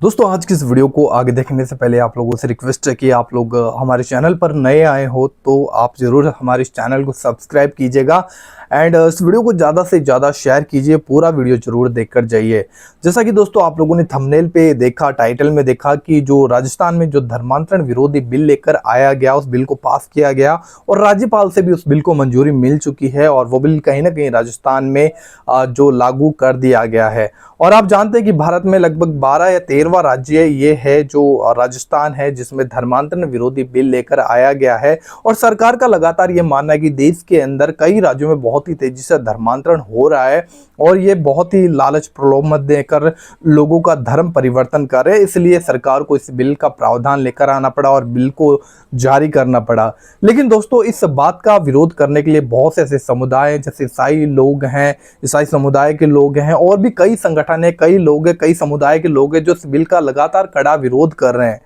दोस्तों आज की इस वीडियो को आगे देखने से पहले आप लोगों से रिक्वेस्ट है कि आप लोग हमारे चैनल पर नए आए हो तो आप ज़रूर हमारे इस चैनल को सब्सक्राइब कीजिएगा एंड इस वीडियो को ज़्यादा से ज़्यादा शेयर कीजिए। पूरा वीडियो जरूर देखकर जाइए। जैसा कि दोस्तों आप लोगों ने थंबनेल पे देखा, टाइटल में देखा कि जो राजस्थान में जो धर्मांतरण विरोधी बिल लेकर आया गया, उस बिल को पास किया गया और राज्यपाल से भी उस बिल को मंजूरी मिल चुकी है और वो बिल कहीं ना कहीं राजस्थान में जो लागू कर दिया गया है। और आप जानते हैं कि भारत में लगभग 12 या 13वां राज्य ये है जो राजस्थान है जिसमें धर्मांतरण विरोधी बिल लेकर आया गया है। और सरकार का लगातार ये मानना है कि देश के अंदर कई राज्यों में बहुत ही तेजी से धर्मांतरण हो रहा है और ये बहुत ही लालच प्रलोभन देकर लोगों का धर्म परिवर्तन कर रहे हैं। इसलिए सरकार को इस बिल का प्रावधान लेकर आना पड़ा और बिल को जारी करना पड़ा। लेकिन दोस्तों इस बात का विरोध करने के लिए बहुत से ऐसे समुदाय जैसे ईसाई लोग हैं, ईसाई समुदाय के लोग हैं और भी कई संगठन है, कई लोग हैं, कई समुदाय के लोग हैं जो इस बिल का लगातार कड़ा विरोध कर रहे हैं।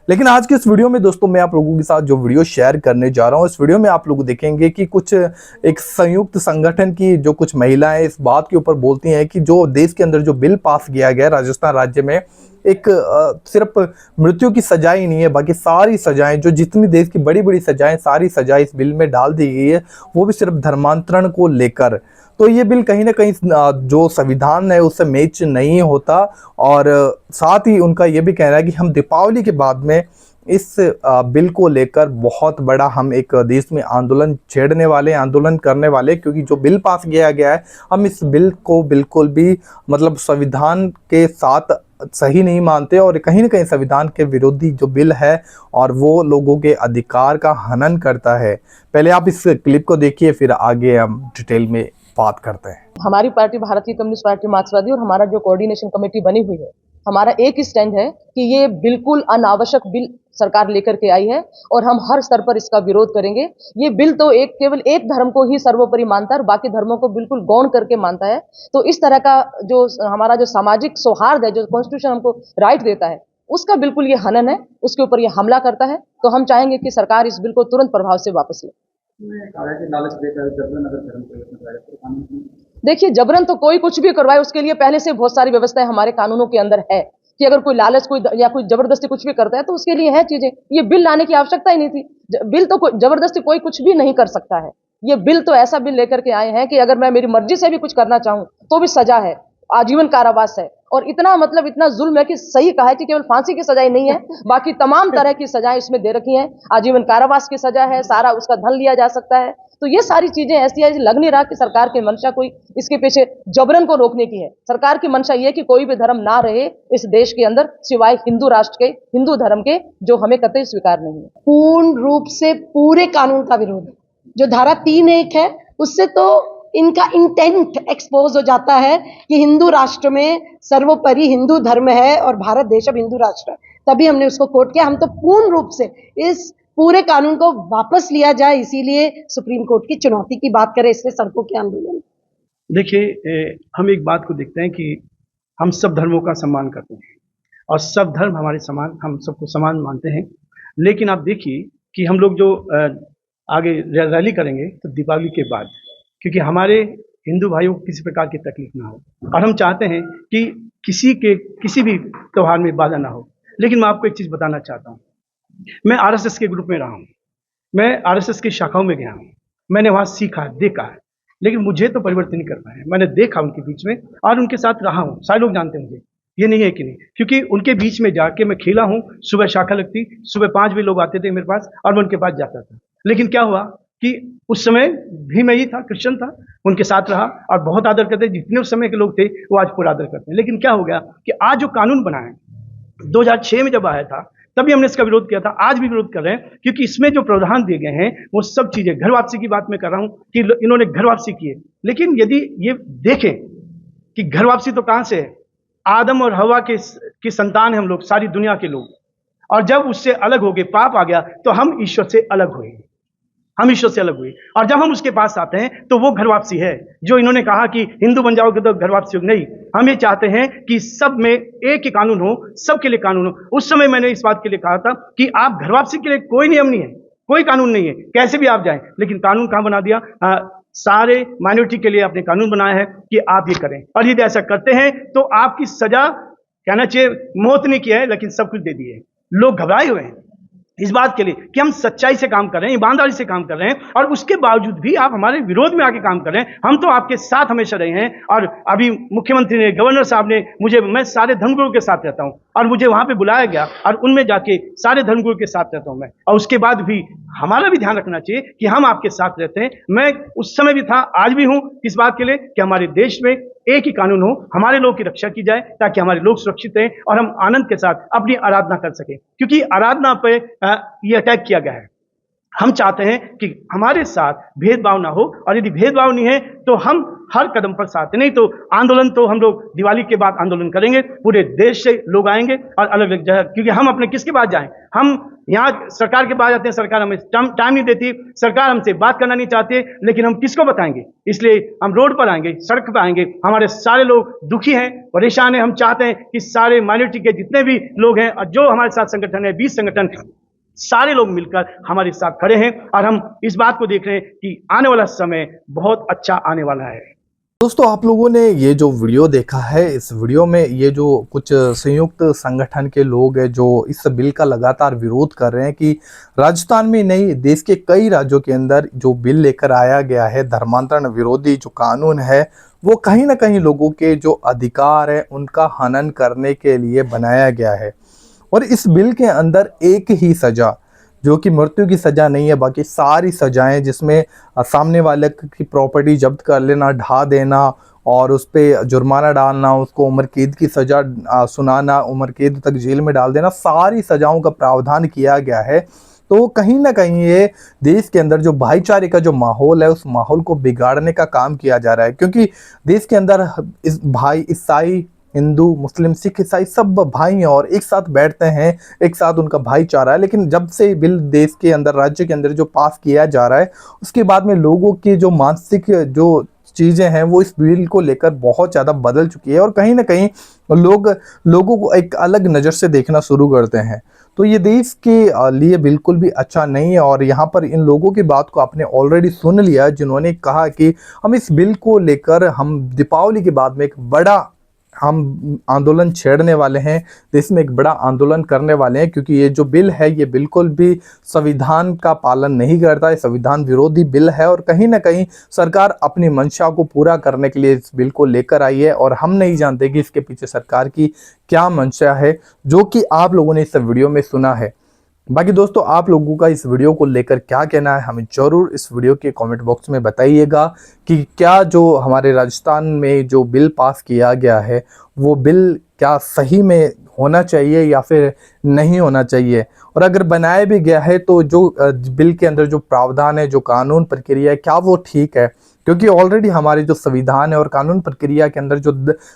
लेकिन आज के इस वीडियो में दोस्तों मैं आप लोगों के साथ जो वीडियो शेयर करने जा रहा हूं, इस वीडियो में आप लोग देखेंगे कि कुछ एक संयुक्त संगठन की जो कुछ महिलाएं इस बात के ऊपर बोलती हैं कि जो देश के अंदर जो बिल पास किया गया राजस्थान राज्य में, एक सिर्फ मृत्यु की सजा ही नहीं है, बाकी सारी सजाएं जो जितनी देश की बड़ी बड़ी सजाएं, सारी सजाएं इस बिल में डाल दी गई है, वो भी सिर्फ धर्मांतरण को लेकर। तो ये बिल कहीं ना कहीं जो संविधान है उससे मैच नहीं होता। और साथ ही उनका ये भी कहना है कि हम दीपावली के बाद में इस बिल को लेकर बहुत बड़ा हम एक देश में आंदोलन छेड़ने वाले, आंदोलन करने वाले, क्योंकि जो बिल पास किया गया है हम इस बिल को बिल्कुल भी मतलब संविधान के साथ सही नहीं मानते और कहीं ना कहीं संविधान के विरोधी जो बिल है और वो लोगों के अधिकार का हनन करता है। पहले आप इस क्लिप को देखिए, फिर आगे हम डिटेल में बात करते हैं। हमारी पार्टी भारतीय कम्युनिस्ट पार्टी मार्क्सवादी और हमारा जो कोऑर्डिनेशन कमेटी बनी हुई है, हमारा एक ही स्टैंड है कि ये बिल्कुल अनावश्यक बिल सरकार लेकर के आई है और हम हर स्तर पर इसका विरोध करेंगे। ये बिल तो केवल एक धर्म को ही सर्वोपरि मानता है और बाकी धर्मों को बिल्कुल गौण करके मानता है। तो इस तरह का जो हमारा जो सामाजिक सौहार्द है, जो कॉन्स्टिट्यूशन हमको राइट देता है, उसका बिल्कुल ये हनन है, उसके ऊपर ये हमला करता है। तो हम चाहेंगे कि सरकार इस बिल को तुरंत प्रभाव से वापस ले। देखिए, जबरन तो कोई कुछ भी करवाए, उसके लिए पहले से बहुत सारी व्यवस्थाएं हमारे कानूनों के अंदर है कि अगर कोई लालच कोई या कोई जबरदस्ती कुछ भी करता है तो उसके लिए है चीजें। ये बिल लाने की आवश्यकता ही नहीं थी। बिल तो जबरदस्ती कोई कुछ भी नहीं कर सकता है। ये बिल तो ऐसा बिल लेकर के आए हैं कि अगर मैं मेरी मर्जी से भी कुछ करना चाहूं तो भी सजा है, आजीवन कारावास है। और इतना मतलब इतना जुल्म है कि सही कहा है कि केवल फांसी की सजा ही नहीं है, बाकी तमाम तरह की सजाएं इसमें दे रखी हैं। आजीवन कारावास की सजा है, सारा उसका धन लिया जा सकता है। तो ये सारी चीजें ऐसी है, लग नहीं रहा कि सरकार की मंशा कोई इसके पीछे जबरन को रोकने की है। सरकार की मंशा ये कि कोई भी धर्म ना रहे इस देश के अंदर सिवाय हिंदू राष्ट्र के, हिंदू धर्म के, जो हमें कतई स्वीकार नहीं है। पूर्ण रूप से पूरे कानून का विरोध है। जो धारा 3(1) है उससे तो इनका इंटेंट एक्सपोज हो जाता है कि हिंदू राष्ट्र में सर्वोपरि हिंदू धर्म है और भारत देश अब हिंदू राष्ट्र है, तभी हमने उसको कोट किया। हम तो पूर्ण रूप से इस पूरे कानून को वापस लिया जाए, इसीलिए सुप्रीम कोर्ट की चुनौती की बात करें, इसलिए सड़कों के आंदोलन। देखिए, हम एक बात को देखते हैं कि हम सब धर्मों का सम्मान करते हैं और सब धर्म हमारे समान, हम सबको समान मानते हैं। लेकिन आप देखिए कि हम लोग जो आगे रैली करेंगे तो दीपावली के बाद, क्योंकि हमारे हिंदू भाइयों को किसी प्रकार की तकलीफ ना हो और हम चाहते हैं कि किसी भी त्यौहार में बाधा ना हो। लेकिन मैं आपको एक चीज़ बताना चाहता हूँ, मैं आरएसएस के ग्रुप में रहा हूँ, मैं आरएसएस की शाखाओं में गया हूँ, मैंने वहाँ सीखा देखा है, लेकिन मुझे तो परिवर्तन नहीं कर पाया। मैंने देखा उनके बीच में और उनके साथ रहा हूँ, सारे लोग जानते हैं मुझे, ये नहीं है कि नहीं, क्योंकि उनके बीच में जाके मैं खेला हूँ। सुबह शाखा लगती, सुबह 5 बजे लोग आते थे मेरे पास और मैं उनके पास जाता था। लेकिन क्या हुआ कि उस समय भी मैं ही था, क्रिश्चियन था, उनके साथ रहा और बहुत आदर करते। जितने उस समय के लोग थे वो आज पूरा आदर करते हैं। लेकिन क्या हो गया कि आज जो कानून बना है 2006 में जब आया था तभी हमने इसका विरोध किया था, आज भी विरोध कर रहे हैं, क्योंकि इसमें जो प्रावधान दिए गए हैं वो सब चीजें, घर वापसी की बात मैं कर रहा हूं कि इन्होंने घर वापसी की है। लेकिन यदि ये देखें कि घर वापसी तो कहां से है, आदम और हवा की संतान है हम लोग, सारी दुनिया के लोग, और जब उससे अलग हो गए, पाप आ गया, तो हम ईश्वर से अलग हुए, हम ईश्वर से अलग हुए। और जब हम उसके पास आते हैं तो वो घर वापसी है। जो इन्होंने कहा कि हिंदू बन जाओगे तो घर वापसी होगी, नहीं, हम ये चाहते हैं कि सब में एक ही कानून हो, सबके लिए कानून हो। उस समय मैंने इस बात के लिए कहा था कि आप घर वापसी के लिए कोई नियम नहीं है, कोई कानून नहीं है, कैसे भी आप जाएं। लेकिन कानून कहां बना दिया, सारे माइनॉरिटी के लिए आपने कानून बनाया है कि आप ये करें, और यदि ऐसा करते हैं तो आपकी सजा कहना चाहिए मौत नहीं किया है, लेकिन सब कुछ दे दिए है। लोग घबराए हुए हैं इस बात के लिए कि हम सच्चाई से काम कर रहे हैं, ईमानदारी से काम कर रहे हैं, और उसके बावजूद भी आप हमारे विरोध में आके काम कर रहे हैं। हम तो आपके साथ हमेशा रहे हैं, और अभी मुख्यमंत्री ने, गवर्नर साहब ने मैं सारे धर्मगुरुओं के साथ रहता हूं, और मुझे वहां पे बुलाया गया, और उनमें जाके सारे धर्मगुरुओं के साथ रहता हूं मैं। और उसके बाद भी हमारा भी ध्यान रखना चाहिए कि हम आपके साथ रहते हैं। मैं उस समय भी था, आज भी हूं, इस बात के लिए कि हमारे देश में एक ही कानून हो, हमारे लोग की रक्षा की जाए, ताकि हमारे लोग सुरक्षित रहें और हम आनंद के साथ अपनी आराधना कर सकें। क्योंकि आराधना पे ये अटैक किया गया है। हम चाहते हैं कि हमारे साथ भेदभाव ना हो, और यदि भेदभाव नहीं है तो हम हर कदम पर साथ हैं। नहीं तो आंदोलन तो हम लोग दिवाली के बाद आंदोलन करेंगे, पूरे देश से लोग आएंगे और अलग अलग जगह, क्योंकि हम अपने किसके पास जाएं? हम यहाँ सरकार के पास जाते हैं, सरकार हमें टाइम नहीं देती, सरकार हमसे बात करना नहीं चाहती, लेकिन हम किसको बताएंगे? इसलिए हम रोड पर आएंगे, सड़क पर आएंगे। हमारे सारे लोग दुखी हैं, परेशान हैं। हम चाहते हैं कि सारे माइनॉरिटी के जितने भी लोग हैं, और जो हमारे साथ संगठन है, 20 संगठन, सारे लोग मिलकर हमारे साथ खड़े हैं, और हम इस बात को देख रहे हैं कि आने वाला समय बहुत अच्छा आने वाला है। दोस्तों, आप लोगों ने ये जो वीडियो देखा है, इस वीडियो में ये जो कुछ संयुक्त संगठन के लोग हैं जो इस बिल का लगातार विरोध कर रहे हैं कि राजस्थान में नहीं, देश के कई राज्यों के अंदर जो बिल लेकर आया गया है, धर्मांतरण विरोधी जो कानून है, वो कहीं ना कहीं लोगों के जो अधिकार है उनका हनन करने के लिए बनाया गया है। और इस बिल के अंदर एक ही सजा, जो कि मृत्यु की सजा नहीं है, बाकी सारी सजाएं, जिसमें सामने वाले की प्रॉपर्टी जब्त कर लेना, ढा देना, और उस पर जुर्माना डालना, उसको उम्र कैद की सजा सुनाना, उम्र कैद तक जेल में डाल देना, सारी सजाओं का प्रावधान किया गया है। तो कहीं ना कहीं ये देश के अंदर जो भाईचारे का जो माहौल है, उस माहौल को बिगाड़ने का काम किया जा रहा है। क्योंकि देश के अंदर इस भाई, ईसाई, हिंदू, मुस्लिम, सिख, ईसाई सब भाई हैं और एक साथ बैठते हैं, एक साथ उनका भाईचारा है। लेकिन जब से बिल देश के अंदर, राज्य के अंदर जो पास किया जा रहा है, उसके बाद में लोगों की जो मानसिक जो चीज़ें हैं वो इस बिल को लेकर बहुत ज़्यादा बदल चुकी है, और कहीं ना कहीं लोगों को एक अलग नज़र से देखना शुरू करते हैं। तो ये देश के लिए बिल्कुल भी अच्छा नहीं है। और यहाँ पर इन लोगों की बात को आपने ऑलरेडी सुन लिया, जिन्होंने कहा कि हम इस बिल को लेकर हम दीपावली के बाद में एक बड़ा आंदोलन छेड़ने वाले हैं, देश में एक बड़ा आंदोलन करने वाले हैं। क्योंकि ये जो बिल है ये बिल्कुल भी संविधान का पालन नहीं करता है, संविधान विरोधी बिल है, और कहीं ना कहीं सरकार अपनी मंशा को पूरा करने के लिए इस बिल को लेकर आई है। और हम नहीं जानते कि इसके पीछे सरकार की क्या मंशा है, जो कि आप लोगों ने इस वीडियो में सुना है। बाकी दोस्तों, आप लोगों का इस वीडियो को लेकर क्या कहना है, हमें जरूर इस वीडियो के कमेंट बॉक्स में बताइएगा कि क्या जो हमारे राजस्थान में जो बिल पास किया गया है, वो बिल क्या सही में होना चाहिए या फिर नहीं होना चाहिए। और अगर बनाया भी गया है तो जो बिल के अंदर जो प्रावधान है, जो कानून प्रक्रिया है, क्या वो ठीक है? क्योंकि ऑलरेडी हमारे जो संविधान है और कानून प्रक्रिया के अंदर जो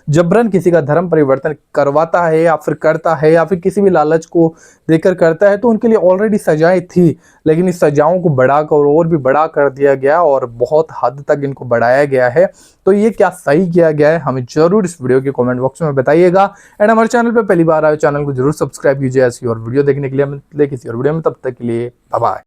जबरन किसी का धर्म परिवर्तन करवाता है या फिर करता है या फिर किसी भी लालच को देकर करता है, तो उनके लिए ऑलरेडी सजाएं थी। लेकिन इस सजाओं को बढ़ाकर और भी बड़ा कर दिया गया और बहुत हद तक इनको बढ़ाया गया है। तो ये क्या सही किया गया है, हमें जरूर इस वीडियो के कमेंट बॉक्स में बताइएगा। एंड हमारे चैनल पर पहली बार आए, चैनल को जरूर सब्सक्राइब कीजिए ऐसी और वीडियो देखने के लिए। हम किसी और वीडियो में, तब तक के लिए बाय बाय।